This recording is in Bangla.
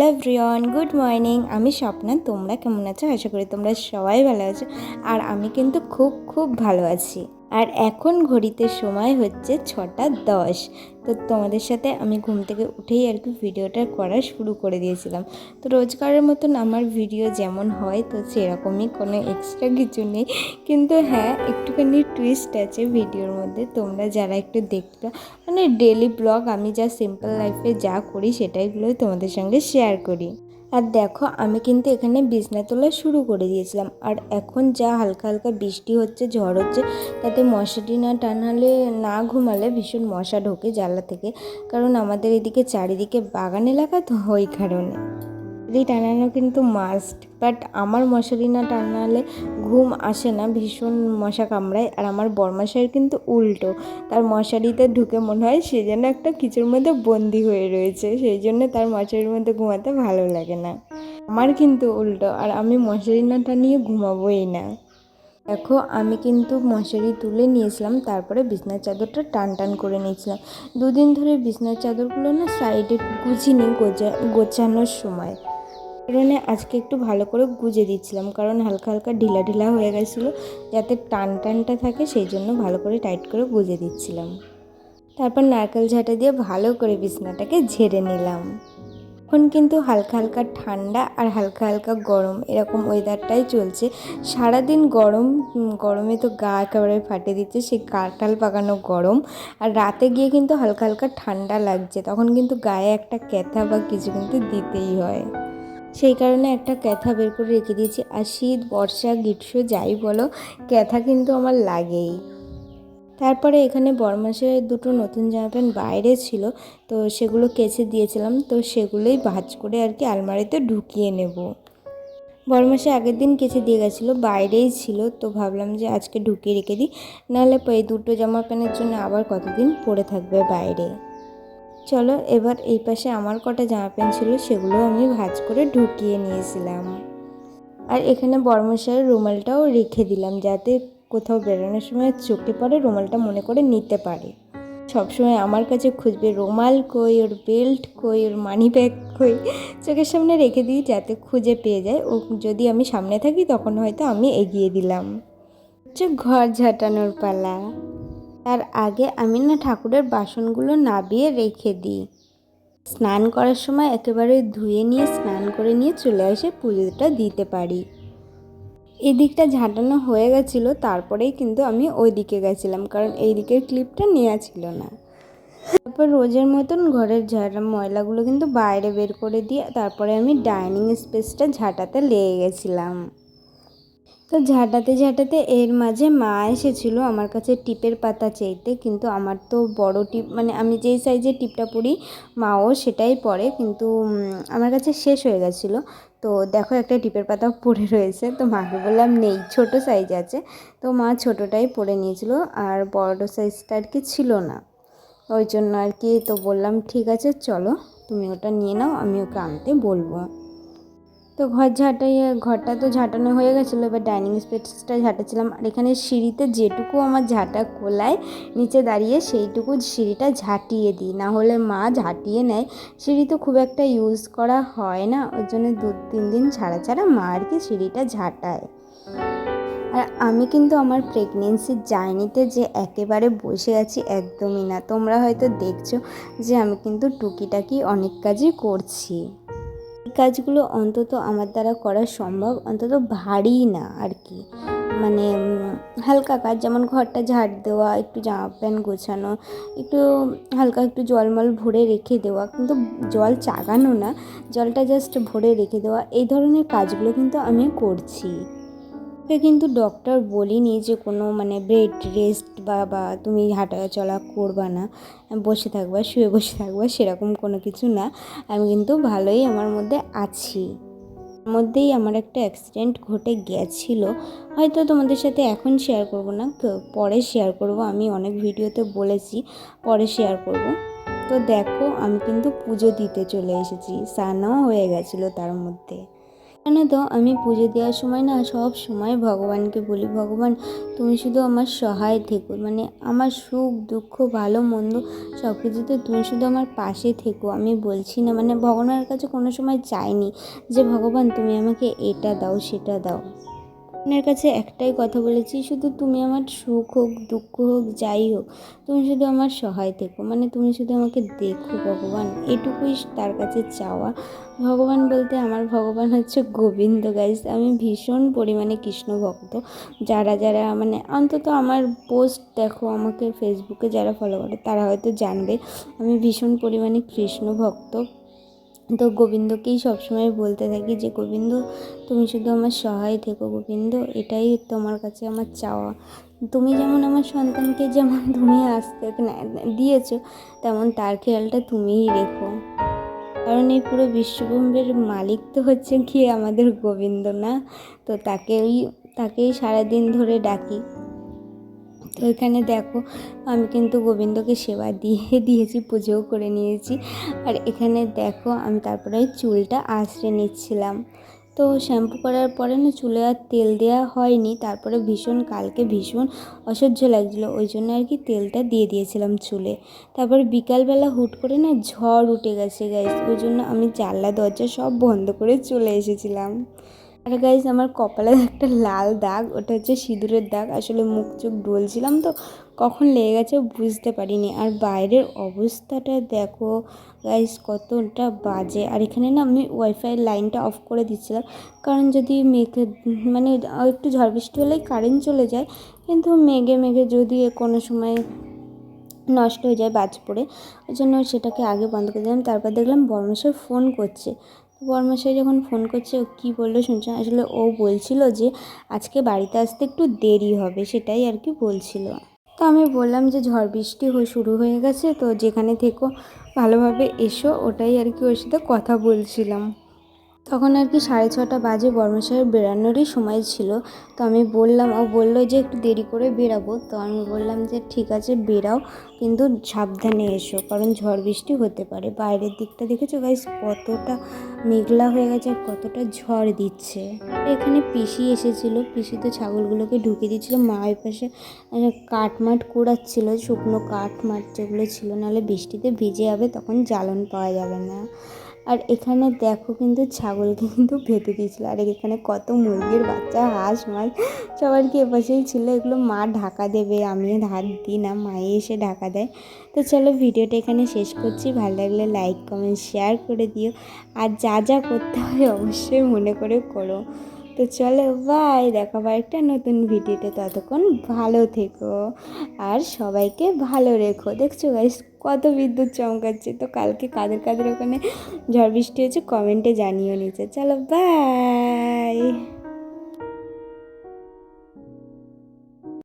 Hello everyone, good morning. আমি স্বপ্না। তোমরা কেমন আছো? আশা করি তোমরা সবাই ভালো আছো। আর আমি কিন্তু খুব খুব ভালো আছি। আর এখন ঘড়িতে সময় হচ্ছে 6:10। তো তোমাদের সাথে আমি ঘুম থেকে উঠেই আর কি ভিডিওটা করা শুরু করে দিয়েছিলাম। তো রোজকারের মতন আমার ভিডিও যেমন হয় তো সেরকমই, কোনো এক্সট্রা কিছু নেই। কিন্তু হ্যাঁ, একটুখানি টুইস্ট আছে ভিডিওর মধ্যে। তোমরা যারা একটু দেখতে মানে ডেলি ব্লগ, আমি যা সিম্পল লাইফে যা করি সেটাইগুলোই তোমাদের সঙ্গে শেয়ার করি। আর দেখো, আমি কিন্তু এখানে বিছনা তোলা শুরু করে দিয়েছিলাম। আর এখন যা হালকা হালকা বৃষ্টি হচ্ছে, ঝড় হচ্ছে, তাতে মশারি না টানালে, না ঘুমালে ভীষণ মশা ঢোকে জানলা থেকে। কারণ আমাদের এদিকে চারিদিকে বাগান এলাকা, তো ওই কারণে মশারি টানানো কিন্তু মাস্ট। বাট আমার মশারি না টানালে ঘুম আসে না, ভীষণ মশা কামড়ায়। আর আমার বরমশাইয়ের কিন্তু উল্টো, তার মশারিতে ঢুকে মনে হয় সে যেন একটা কিছুর মধ্যে বন্দি হয়ে রয়েছে, সেই জন্য তার মশারির মধ্যে ঘুমাতে ভালো লাগে না। আমার কিন্তু উল্টো, আর আমি মশারি না টানিয়ে ঘুমাবোই না। দেখো, আমি কিন্তু মশারি তুলে নিয়েছিলাম, তারপরে বিছনার চাদরটা টান টান করে নিয়েছিলাম। দুদিন ধরে বিছনার চাদরগুলো না সাইডে গুছিনি গোছানোর সময়, কারণে আজকে একটু ভালো করে গুজে দিচ্ছিলাম, কারণ হালকা হালকা ঢিলা ঢিলা হয়ে গেছিলো, যাতে টান টানটা থাকে সেই জন্য ভালো করে টাইট করে গুজে দিচ্ছিলাম। তারপর নারকেল ঝাঁটা দিয়ে ভালো করে বিছনাটাকে ঝেড়ে নিলাম। এখন কিন্তু হালকা হালকা ঠান্ডা আর হালকা হালকা গরম, এরকম ওয়েদারটাই চলছে। সারাদিন গরম, গরমে তো গা একেবারে ফাটে দিচ্ছে, সেই কাঁঠাল পাকানো গরম। আর রাতে গিয়ে কিন্তু হালকা হালকা ঠান্ডা লাগছে, তখন কিন্তু গায়ে একটা ক্যাথা বা কিছু কিন্তু দিতেই হয়। সেই কারণে একটা ক্যাথা বের করে রেখে দিয়েছি। আর শীত, বর্ষা, গ্রীষ্ম যাই বলো, ক্যাথা কিন্তু আমার লাগেই। তারপরে এখানে বরমাসের দুটো নতুন জামা প্যান্ট বাইরে ছিল, তো সেগুলো কেচে দিয়েছিলাম। তো সেগুলোই ভাঁজ করে আর কি আলমারিতে ঢুকিয়ে নেব। বরমাসে আগের দিন কেচে দিয়ে গেছিলো, বাইরেই ছিল, তো ভাবলাম যে আজকে ঢুকিয়ে রেখে দিই, নাহলে এই দুটো জামা প্যান্টের জন্য আবার কতদিন পরে থাকবে বাইরে। চলো, এবার এই পাশে আমার কটা জামা প্যান্ট ছিল সেগুলো আমি ভাঁজ করে ঢুকিয়ে নিয়েছিলাম। আর এখানে বরমশাইয়ের রুমালটাও রেখে দিলাম, যাতে কোথাও বেরোনোর সময় চোখে পড়ে রুমালটা মনে করে নিতে পারে। সবসময় আমার কাছে খুঁজবে রুমাল কই, ওর বেল্ট কই, ওর মানি ব্যাগ কই, চোখের সামনে রেখে দিই যাতে খুঁজে পেয়ে যায়। ও যদি আমি সামনে থাকি তখন হয়তো আমি এগিয়ে দিলাম। ঘর ঝাঁটানোর পালা। তার আগে আমি না ঠাকুরের বাসনগুলো নাবিয়ে রেখে দিই। স্নান করার সময় একেবারে ধুয়ে নিয়ে স্নান করে নিয়ে চলে এসে পুজোটা দিতে পারি। এদিকটা ঝাঁটানো হয়ে গেছিলো, তারপরেই কিন্তু আমি ওই দিকে গেছিলাম, কারণ এই দিকের ক্লিপটা নেওয়া ছিল না। তারপর রোজের মতন ঘরের ময়লাগুলো কিন্তু বাইরে বের করে দিয়ে তারপরে আমি ডাইনিং স্পেসটা ঝাঁটাতে লেগে গেছিলাম। তো ঝাঁটাতে ঝাঁটাতে এর মাঝে মা এসেছিলো আমার কাছে টিপের পাতা চাইতে, কিন্তু আমার তো বড় টিপ, মানে আমি যেই সাইজের টিপটা পরি মাও সেটাই পরে, কিন্তু আমার কাছে শেষ হয়ে গেছিলো। তো দেখো, একটা টিপের পাতা পড়ে রয়েছে, তো মাকে বললাম নেই, ছোট সাইজ আছে। তো মা ছোটোটাই পরে নিয়েছিল, আর বড় সাইজটা আর কি ছিল না, ওই জন্য আর কি। তো বললাম ঠিক আছে চলো, তুমি ওটা নিয়ে নাও, আমি ওকে আনতে বলবো। তো ঘরটা তো ঝাঁটানো হয়ে গেছিলো, এবার ডাইনিং স্পেসটা ঝাঁটাচ্ছিলাম। আর এখানে সিঁড়িতে যেটুকু আমার ঝাঁটা কোলায়, নিচে দাঁড়িয়ে সেইটুকু সিঁড়িটা ঝাঁটিয়ে দিই, না হলে মা ঝাঁটিয়ে নেয়। সিঁড়ি তো খুব একটা ইউজ করা হয় না, ওর জন্য 2-3 দিন ছাড়া ছাড়া মা আর কি সিঁড়িটা ঝাঁটায়। আর আমি কিন্তু আমার প্রেগনেন্সির জার্নিতে যে একেবারে বসে আছি, একদমই না। তোমরা হয়তো দেখছো যে আমি কিন্তু টুকিটাকি অনেক কাজই করছি। এই কাজগুলো অন্তত আমার দ্বারা করা সম্ভব, অন্তত ভারী না আর কি, মানে হালকা কাজ, যেমন ঘরটা ঝাড় দেওয়া, একটু জামা প্যান্ট গোছানো, একটু হালকা একটু জলমল ভরে রেখে দেওয়া, কিন্তু জল চাগানো না, জলটা জাস্ট ভরে রেখে দেওয়া, এই ধরনের কাজগুলো কিন্তু আমি করছি। কিন্তু ডক্টর বলিনি যে কোনো মানে বেড রেস্ট বা তুমি হাঁটা চলা করবা না, বসে থাকবা, শুয়ে বসে থাকবা, সেরকম কোনো কিছু না। আমি কিন্তু ভালোই আমার মধ্যে আছি। মধ্যেই আমার একটা অ্যাক্সিডেন্ট ঘটে গেছিলো, হয়তো তোমাদের সাথে এখন শেয়ার করব না, পরে শেয়ার করব। আমি অনেক ভিডিওতে বলেছি পরে শেয়ার করব। তো দেখো, আমি কিন্তু পুজো দিতে চলে এসেছি, স্নানও হয়ে গেছিলো তার মধ্যে। জানো তো, আমি পুজো দেওয়ার সময় না সব সময় ভগবানকে বলি, ভগবান তুমি শুধু আমার সহায় থেকো, মানে আমার সুখ দুঃখ ভালো মন্দ সব কিছুতে তুমি শুধু আমার পাশে থেকো। আমি বলছি না, মানে ভগবানের কাছে কোনো সময় চাইনি যে ভগবান তুমি আমাকে এটা দাও সেটা দাও। আপনার কাছে একটাই কথা বলেছি, শুধু তুমি আমার সুখ হোক দুঃখ হোক যাই হোক তুমি শুধু আমার সহায় থেকো, মানে তুমি শুধু আমাকে দেখো ভগবান, এটুকুই তার কাছে চাওয়া। ভগবান বলতে আমার ভগবান হচ্ছে গোবিন্দ গাইস। আমি ভীষণ পরিমাণে কৃষ্ণ ভক্ত। যারা যারা মানে অন্তত আমার পোস্ট দেখো, আমাকে ফেসবুকে যারা ফলো করে তারা হয়তো জানবে আমি ভীষণ পরিমাণে কৃষ্ণ ভক্ত। তো গোবিন্দকেই সবসময় বলতে থাকি যে গোবিন্দ তুমি শুধু আমার সহায় থেকো, গোবিন্দ এটাই তোমার কাছে আমার চাওয়া। তুমি যেমন আমার সন্তানকে যেমন তুমি আসতে দিয়েছো, তেমন তার খেয়ালটা তুমিই রেখো। কারণ এই পুরো বিশ্বব্রহ্মাণ্ডের মালিক তো হচ্ছে কি আমাদের গোবিন্দ না? তো তাকেই সারাদিন ধরে ডাকি। তো এখানে দেখো আমি কিন্তু গোবিন্দকে সেবা দিয়েছি, পুজোও করে নিয়েছি। আর এখানে দেখো আমি তারপরে চুলটা আঁচড়ে নিচ্ছিলাম। তো শ্যাম্পু করার পরে না চুলে আর তেল দেওয়া হয়নি, তারপরে কালকে ভীষণ অসহ্য লাগছিলো, ওই জন্য আর কি তেলটা দিয়ে দিয়েছিলাম চুলে। তারপরে বিকালবেলা হুট করে না ঝড় উঠে গেছে গাইস, ওই জন্য আমি জানলা দরজা সব বন্ধ করে চলে এসেছিলাম। আর গাইজ আমার কপালে একটা লাল দাগ, ওটা হচ্ছে সিঁদুরের দাগ। আসলে মুখ চোখ ডলছিলাম তো কখন লেগে গেছে বুঝতে পারিনি। আর বাইরের অবস্থাটা দেখো গাইজ কতটা বাজে। আর এখানে না আমি ওয়াইফাইয়ের লাইনটা অফ করে দিচ্ছিলাম, কারণ যদি মেঘে মানে একটু ঝড় বৃষ্টি হলেই কারেন্ট চলে যায়, কিন্তু মেঘে মেঘে যদি কোনো সময় নষ্ট হয়ে যায় বাজ পড়ে, ওই জন্য সেটাকে আগে বন্ধ করে দিলাম। তারপর দেখলাম বর্মশাই ফোন করছে। বর্মশাই যখন ফোন করছে ও কী বললো শুনছেন, আসলে ও বলছিল যে আজকে বাড়িতে আসতে একটু দেরি হবে, সেটাই আর কি বলছিল। তো আমি বললাম যে ঝড় বৃষ্টি শুরু হয়ে গেছে, তো যেখানে থেকো ভালোভাবে এসো, ওটাই আর কি ওর সাথে কথা বলছিলাম। তখন আর কি 6:30 বাজে, বর্মশাইয়ের বেরানোরই সময় ছিল। তো আমি বললাম, ও বললো যে একটু দেরি করে বেরাবো। তো আমি বললাম যে ঠিক আছে বেরাও, কিন্তু সাবধানে এসো, কারণ ঝড় বৃষ্টি হতে পারে। বাইরের দিকটা দেখেছো গাইস কতটা মেঘলা হয়ে গেছে আর কতটা ঝড় দিচ্ছে। এখানে পিসি এসেছিলো, পিসি তো ছাগলগুলোকে ঢুকিয়ে দিচ্ছিলো। মা ওই পাশে কাঠমাট কুড়াচ্ছিল, শুকনো কাঠমাট যেগুলো ছিল, নাহলে বৃষ্টিতে ভিজে যাবে, তখন জ্বালন পাওয়া যাবে না। আর এখানে দেখো কিন্তু ছাগলকে কিন্তু বেঁধে দিয়েছিলো। আর এখানে কত মুরগির বাচ্চা, হাঁস মাছ সবার কি এপাশেই ছিল। এগুলো মা ঢাকা দেবে, আমিও ধার দিই না, মাই এসে ঢাকা দেয়। তো চলো ভিডিওটা এখানে শেষ করছি। ভালো লাগলে লাইক কমেন্ট শেয়ার করে দিও, আর যা যা করতে হয় অবশ্যই মনে করে করো। তো চলো বাই, দেখাবো একটা নতুন ভিডিওতে। ততক্ষণ ভালো থেকো আর সবাইকে ভালো রেখো। দেখছো গাইস কত বিদ্যুৎ চমকাচ্ছে। তো কালকে কাদের কাদের ওখানে ঝড় বৃষ্টি হয়েছে কমেন্টে জানিও নিচে। চলো বাই।